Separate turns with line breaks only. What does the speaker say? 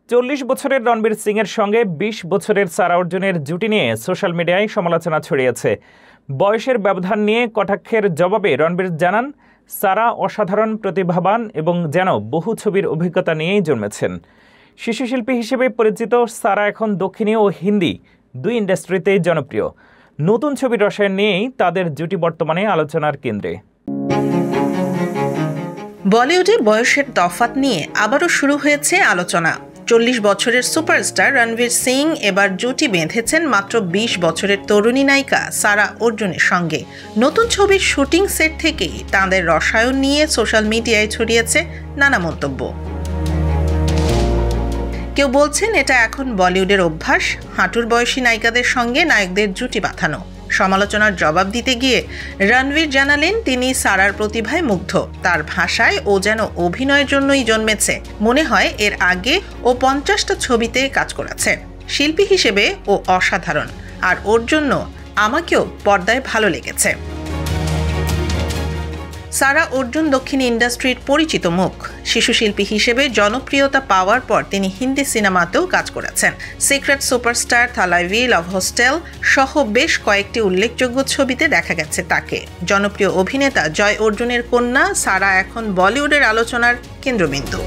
40 বছরের রণবীর সিং এর সঙ্গে 20 বছরের সারা অর্জুনের জুটি নিয়ে সোশ্যাল মিডিয়ায় সমালোচনা ছড়িয়েছে। বয়সের ব্যবধান নিয়ে কটাক্ষের জবাবে রণবীর জানান, সারা অসাধারণ, প্রতিভাবান এবং যেন বহু ছবির অভিজ্ঞতা নিয়েই জন্মেছেন। শিশুশিল্পী হিসেবে পরিচিত সারা এখন দক্ষিণী ও হিন্দি দুই ইন্ডাস্ট্রিতেই জনপ্রিয়। নতুন ছবির রসায়ন নিয়েই তাদের জুটি বর্তমানে আলোচনার কেন্দ্রে।
বলিউডে বয়সের তফাৎ নিয়ে আবারও শুরু হয়েছে আলোচনা। 40 বছরের সুপারস্টার রণবীর সিং এবার জুটি বেঁধেছেন মাত্র 20 বছরের তরুণী নায়িকা সারা অর্জুনের সঙ্গে। নতুন ছবির শুটিং সেট থেকেই তাঁদের রসায়ন নিয়ে সোশ্যাল মিডিয়ায় ছড়িয়েছে নানা মন্তব্য। কেউ বলছেন এটা এখন বলিউডের অভ্যাস, হাঁটুর বয়সী নায়িকাদের সঙ্গে নায়কদের জুটি বাঁধানো। সমালোচনার জবাব দিতে গিয়ে রণবীর জানালেন তিনি সারার প্রতিভায় মুগ্ধ। তার ভাষায় ও যেন অভিনয়ের জন্যই জন্মেছে। মনে হয় এর আগে ও 50টা ছবিতে কাজ করেছে। শিল্পী হিসেবে ও অসাধারণ, আর ওর জন্য আমাকেও পর্দায় ভালো লেগেছে। সারা অর্জুন দক্ষিণ ইন্ডাস্ট্রির পরিচিত মুখ। শিশুশিল্পী হিসেবে জনপ্রিয়তা পাওয়ার পর তিনি হিন্দি সিনেমাতেও কাজ করেছেন। সিক্রেট সুপারস্টার, থালাইভি, লাভ হোস্টেল সহ বেশ কয়েকটি উল্লেখযোগ্য ছবিতে দেখা গেছে তাকে। জনপ্রিয় অভিনেতা জয় অর্জুনের কন্যা সারা এখন বলিউডের আলোচনার কেন্দ্রবিন্দু।